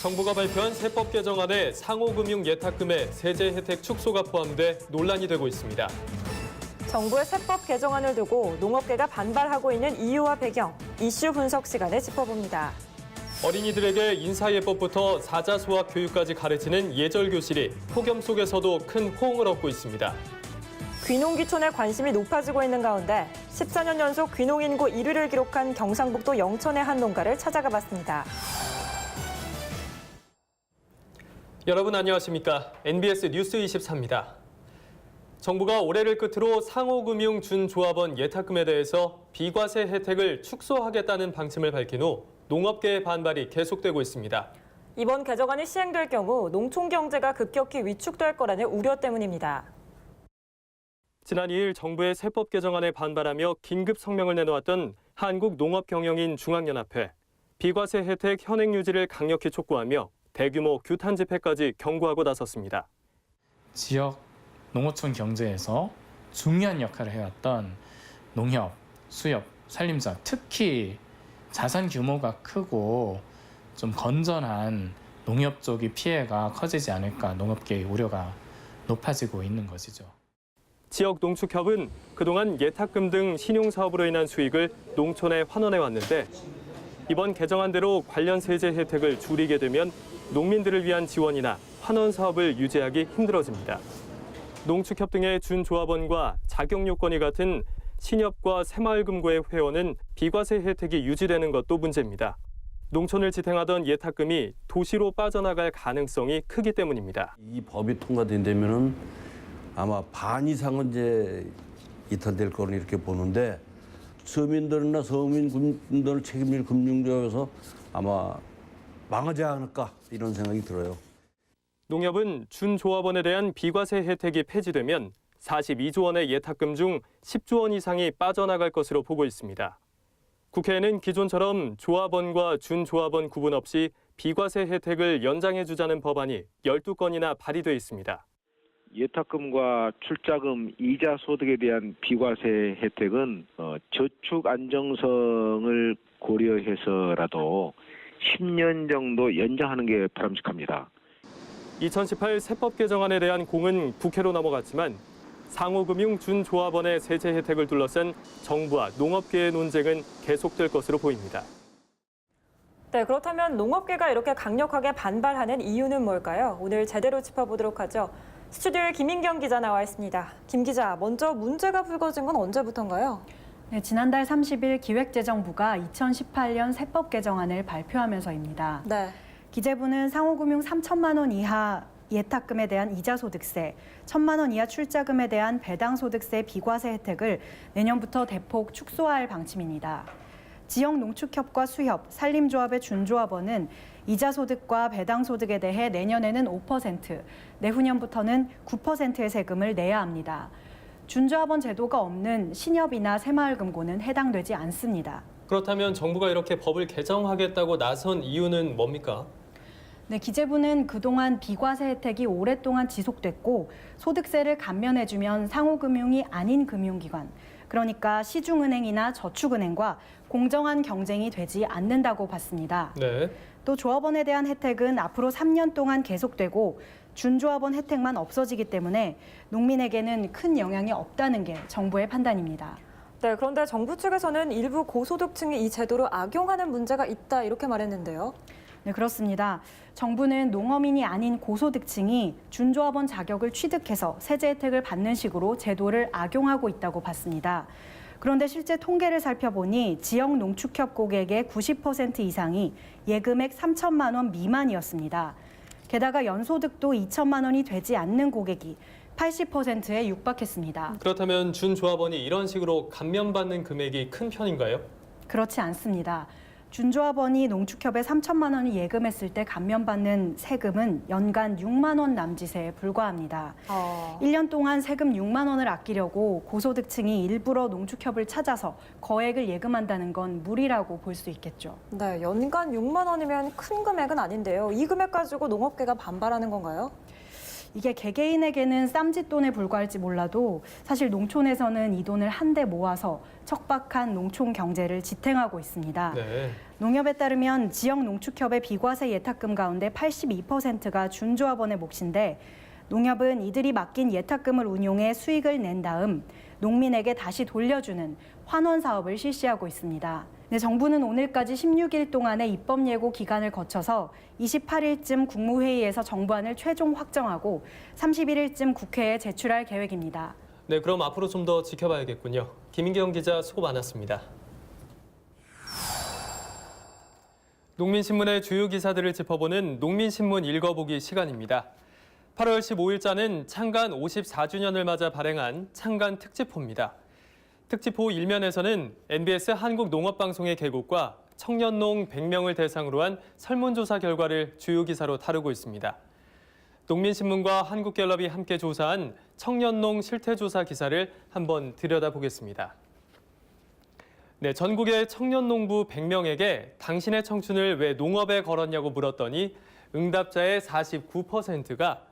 정부가 발표한 세법 개정안에 상호금융 예탁금의 세제 혜택 축소가 포함돼 논란이 되고 있습니다. 정부의 세법 개정안을 두고 농업계가 반발하고 있는 이유와 배경, 이슈 분석 시간에 짚어봅니다. 어린이들에게 인사예법부터 사자수학 교육까지 가르치는 예절교실이 폭염 속에서도 큰 호응을 얻고 있습니다. 귀농귀촌에 관심이 높아지고 있는 가운데 14년 연속 귀농인구 1위를 기록한 경상북도 영천의 한 농가를 찾아가 봤습니다. 여러분 안녕하십니까? NBS 뉴스 24입니다. 정부가 올해를 끝으로 상호금융 준조합원 예탁금에 대해서 비과세 혜택을 축소하겠다는 방침을 밝힌 후 농업계의 반발이 계속되고 있습니다. 이번 개정안이 시행될 경우 농촌 경제가 급격히 위축될 거라는 우려 때문입니다. 지난 2일 정부의 세법 개정안에 반발하며 긴급 성명을 내놓았던 한국농업경영인 중앙연합회. 비과세 혜택 현행 유지를 강력히 촉구하며 대규모 규탄 집회까지 경고하고 나섰습니다. 지역 농어촌 경제에서 중요한 역할을 해왔던 농협, 수협, 산림사, 특히 자산 규모가 크고 좀 건전한 농협 쪽이 피해가 커지지 않을까 농업계의 우려가 높아지고 있는 것이죠. 지역 농축협은 그동안 예탁금 등 신용사업으로 인한 수익을 농촌에 환원해 왔는데 이번 개정안대로 관련 세제 혜택을 줄이게 되면 농민들을 위한 지원이나 환원 사업을 유지하기 힘들어집니다. 농축협 등의 준조합원과 자격요건이 같은 신협과 새마을금고의 회원은 비과세 혜택이 유지되는 것도 문제입니다. 농촌을 지탱하던 예탁금이 도시로 빠져나갈 가능성이 크기 때문입니다. 이 법이 통과된다면은 아마 반 이상은 이제 이탈될 거로 이렇게 보는데 서민들이나 서민분들을 책임질 금융조합에서 아마 망하지 않을까 이런 생각이 들어요. 농협은 준조합원에 대한 비과세 혜택이 폐지되면 42조 원의 예탁금 중 10조 원 이상이 빠져나갈 것으로 보고 있습니다. 국회에는 기존처럼 조합원과 준조합원 구분 없이 비과세 혜택을 연장해주자는 법안이 12건이나 발의돼 있습니다. 예탁금과 출자금, 이자 소득에 대한 비과세 혜택은 저축 안정성을 고려해서라도 10년 정도 연장하는 게 바람직합니다. 2018 세법 개정안에 대한 공은 국회로 넘어갔지만 상호금융 준조합원의 세제 혜택을 둘러싼 정부와 농업계의 논쟁은 계속될 것으로 보입니다. 네, 그렇다면 농업계가 이렇게 강력하게 반발하는 이유는 뭘까요? 오늘 제대로 짚어보도록 하죠. 스튜디오에 김인경 기자 나와 있습니다. 김 기자, 먼저 문제가 불거진 건 언제부터인가요? 네, 지난달 30일 기획재정부가 2018년 세법 개정안을 발표하면서입니다. 네. 기재부는 상호금융 3천만 원 이하 예탁금에 대한 이자소득세, 1천만 원 이하 출자금에 대한 배당소득세 비과세 혜택을 내년부터 대폭 축소할 방침입니다. 지역 농축협과 수협, 산림조합의 준조합원은 이자소득과 배당소득에 대해 내년에는 5%, 내후년부터는 9%의 세금을 내야 합니다. 준조합원 제도가 없는 신협이나 새마을금고는 해당되지 않습니다. 그렇다면 정부가 이렇게 법을 개정하겠다고 나선 이유는 뭡니까? 네, 기재부는 그동안 비과세 혜택이 오랫동안 지속됐고 소득세를 감면해주면 상호금융이 아닌 금융기관, 그러니까 시중은행이나 저축은행과 공정한 경쟁이 되지 않는다고 봤습니다. 네. 또 조합원에 대한 혜택은 앞으로 3년 동안 계속되고 준조합원 혜택만 없어지기 때문에 농민에게는 큰 영향이 없다는 게 정부의 판단입니다. 네, 그런데 정부 측에서는 일부 고소득층이 이 제도를 악용하는 문제가 있다 이렇게 말했는데요. 네, 그렇습니다. 정부는 농어민이 아닌 고소득층이 준조합원 자격을 취득해서 세제 혜택을 받는 식으로 제도를 악용하고 있다고 봤습니다. 그런데 실제 통계를 살펴보니 지역 농축협 고객의 90% 이상이 예금액 3천만 원 미만이었습니다. 게다가 연소득도 2천만 원이 되지 않는 고객이 80%에 육박했습니다. 그렇다면 준조합원이 이런 식으로 감면받는 금액이 큰 편인가요? 그렇지 않습니다. 준조합원이 농축협에 3천만 원을 예금했을 때 감면받는 세금은 연간 6만 원 남짓에 불과합니다. 1년 동안 세금 6만 원을 아끼려고 고소득층이 일부러 농축협을 찾아서 거액을 예금한다는 건 무리라고 볼 수 있겠죠. 네, 연간 6만 원이면 큰 금액은 아닌데요. 이 금액 가지고 농업계가 반발하는 건가요? 이게 개개인에게는 쌈짓돈에 불과할지 몰라도 사실 농촌에서는 이 돈을 한데 모아서 척박한 농촌 경제를 지탱하고 있습니다. 네. 농협에 따르면 지역 농축협의 비과세 예탁금 가운데 82%가 준조합원의 몫인데 농협은 이들이 맡긴 예탁금을 운용해 수익을 낸 다음 농민에게 다시 돌려주는 환원 사업을 실시하고 있습니다. 네, 정부는 오늘까지 16일 동안의 입법 예고 기간을 거쳐서 28일쯤 국무회의에서 정부안을 최종 확정하고 31일쯤 국회에 제출할 계획입니다. 네, 그럼 앞으로 좀 더 지켜봐야겠군요. 김인경 기자 수고 많았습니다. 농민신문의 주요 기사들을 짚어보는 농민신문 읽어보기 시간입니다. 8월 15일자는 창간 54주년을 맞아 발행한 창간 특집호입니다. 특집호 1면에서는 MBS 한국농업방송의 개국과 청년농 100명을 대상으로 한 설문조사 결과를 주요 기사로 다루고 있습니다. 농민신문과 한국갤럽이 함께 조사한 청년농 실태조사 기사를 한번 들여다보겠습니다. 네, 전국의 청년농부 100명에게 당신의 청춘을 왜 농업에 걸었냐고 물었더니 응답자의 49%가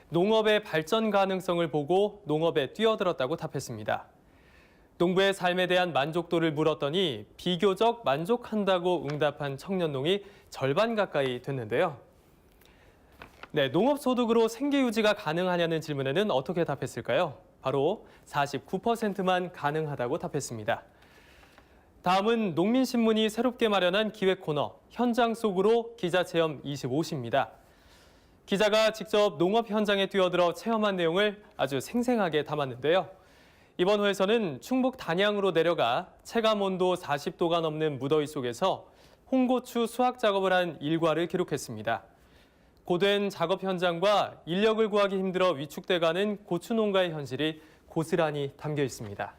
농업의 발전 가능성을 보고 농업에 뛰어들었다고 답했습니다. 농부의 삶에 대한 만족도를 물었더니 비교적 만족한다고 응답한 청년농이 절반 가까이 됐는데요. 네, 농업 소득으로 생계 유지가 가능하냐는 질문에는 어떻게 답했을까요? 바로 49%만 가능하다고 답했습니다. 다음은 농민신문이 새롭게 마련한 기획 코너 현장 속으로 기자 체험 25시입니다. 기자가 직접 농업 현장에 뛰어들어 체험한 내용을 아주 생생하게 담았는데요. 이번 호에서는 충북 단양으로 내려가 체감 온도 40도가 넘는 무더위 속에서 홍고추 수확 작업을 한 일과를 기록했습니다. 고된 작업 현장과 인력을 구하기 힘들어 위축돼가는 고추 농가의 현실이 고스란히 담겨 있습니다.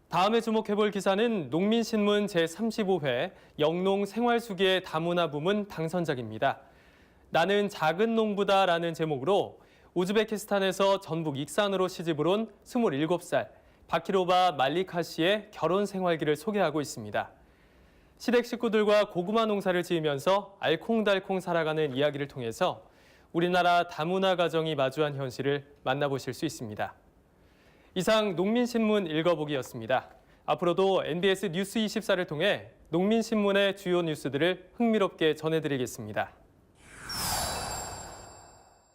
다음에 주목해볼 기사는 농민신문 제35회 영농 생활수기의 다문화 부문 당선작입니다. 나는 작은 농부다라는 제목으로 우즈베키스탄에서 전북 익산으로 시집을 온 27살 바키로바 말리카 씨의 결혼 생활기를 소개하고 있습니다. 시댁 식구들과 고구마 농사를 지으면서 알콩달콩 살아가는 이야기를 통해서 우리나라 다문화 가정이 마주한 현실을 만나보실 수 있습니다. 이상 농민신문 읽어보기였습니다. 앞으로도 MBS 뉴스24를 통해 농민신문의 주요 뉴스들을 흥미롭게 전해드리겠습니다.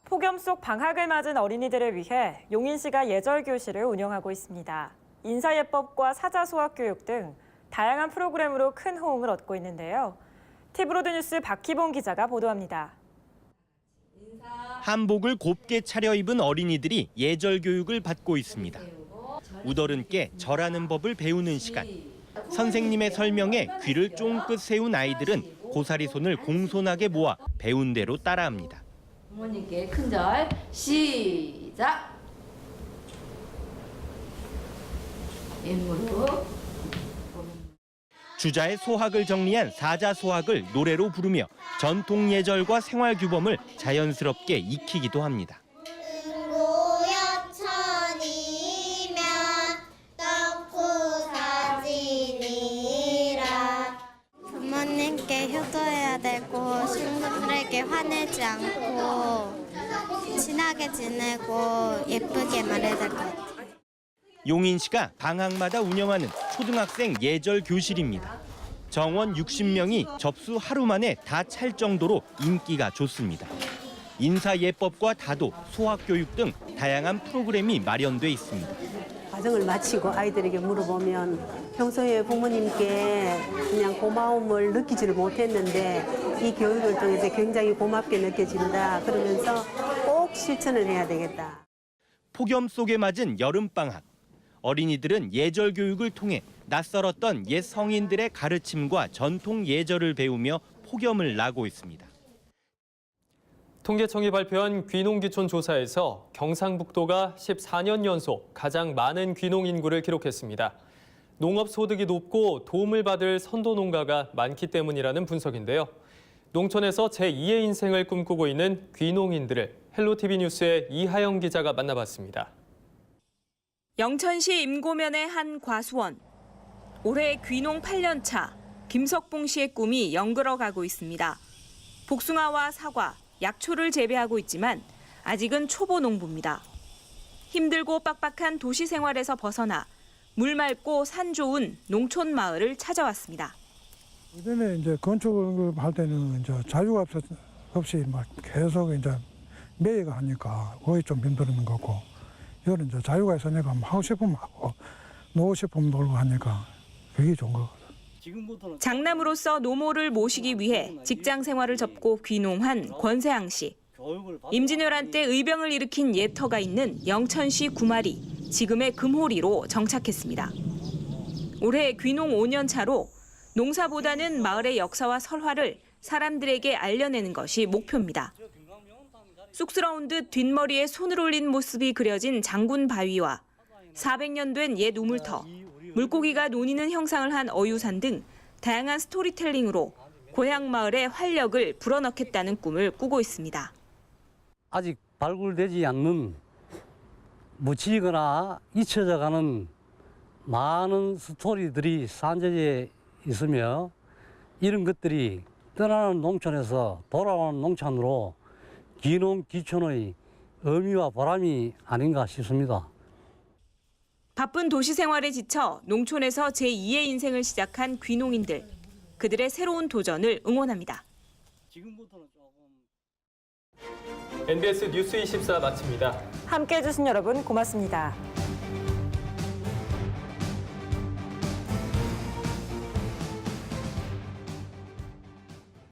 폭염 속 방학을 맞은 어린이들을 위해 용인시가 예절교실을 운영하고 있습니다. 인사예법과 사자소학교육 등 다양한 프로그램으로 큰 호응을 얻고 있는데요. 티브로드 뉴스 박희봉 기자가 보도합니다. 한복을 곱게 차려입은 어린이들이 예절 교육을 받고 있습니다. 우더른께 절하는 법을 배우는 시간. 선생님의 설명에 귀를 쫑긋 세운 아이들은 고사리 손을 공손하게 모아 배운 대로 따라합니다. 부모님께 큰절 시작. 왼무릎. 주자의 소학을 정리한 사자소학을 노래로 부르며 전통 예절과 생활 규범을 자연스럽게 익히기도 합니다. 부모님께 효도해야 되고 친구들에게 화내지 않고 친하게 지내고 예쁘게 말해야 될 것 같아요. 용인시가 방학마다 운영하는 초등학생 예절 교실입니다. 정원 60명이 접수 하루 만에 다 찰 정도로 인기가 좋습니다. 인사예법과 다도, 소학교육 등 다양한 프로그램이 마련돼 있습니다. 과정을 마치고 아이들에게 물어보면 평소에 부모님께 그냥 고마움을 느끼지를 못했는데 이 교육을 통해서 굉장히 고맙게 느껴진다. 그러면서 꼭 실천을 해야 되겠다. 폭염 속에 맞은 여름방학. 어린이들은 예절 교육을 통해 낯설었던 옛 성인들의 가르침과 전통 예절을 배우며 폭염을 나고 있습니다. 통계청이 발표한 귀농귀촌 조사에서 경상북도가 14년 연속 가장 많은 귀농 인구를 기록했습니다. 농업 소득이 높고 도움을 받을 선도 농가가 많기 때문이라는 분석인데요. 농촌에서 제2의 인생을 꿈꾸고 있는 귀농인들을 헬로티비 뉴스의 이하영 기자가 만나봤습니다. 영천시 임고면의 한 과수원. 올해 귀농 8년 차 김석봉 씨의 꿈이 연결어가고 있습니다. 복숭아와 사과, 약초를 재배하고 있지만 아직은 초보 농부입니다. 힘들고 빡빡한 도시 생활에서 벗어나 물 맑고 산 좋은 농촌 마을을 찾아왔습니다. 예전에 이제 건축을 할 때는 이제 자유가 없이 막 계속 이제 매일 하니까 거의 좀 힘들었는 거고, 이거는 이제 자유가 있으니까 하고 싶으면 하고 놀고 싶으면 놀고 하니까 그게 좋은 거거든. 장남으로서 노모를 모시기 위해 직장 생활을 접고 귀농한 권세항 씨. 임진왜란 때 의병을 일으킨 예터가 있는 영천시 구마리, 지금의 금호리로 정착했습니다. 올해 귀농 5년 차로 농사보다는 마을의 역사와 설화를 사람들에게 알려내는 것이 목표입니다. 쑥스러운 듯 뒷머리에 손을 올린 모습이 그려진 장군 바위와 400년 된 옛 우물터, 물고기가 논이는 형상을 한 어유산 등 다양한 스토리텔링으로 고향 마을의 활력을 불어넣겠다는 꿈을 꾸고 있습니다. 아직 발굴되지 않는 묻히거나 잊혀져가는 많은 스토리들이 산재에 있으며 이런 것들이 떠나는 농촌에서 돌아오는 농촌으로 귀농 귀촌의 의미와 보람이 아닌가 싶습니다. 바쁜 도시 생활에 지쳐 농촌에서 제2의 인생을 시작한 귀농인들. 그들의 새로운 도전을 응원합니다. NBS 뉴스 24 마칩니다. 함께해 주신 여러분 고맙습니다.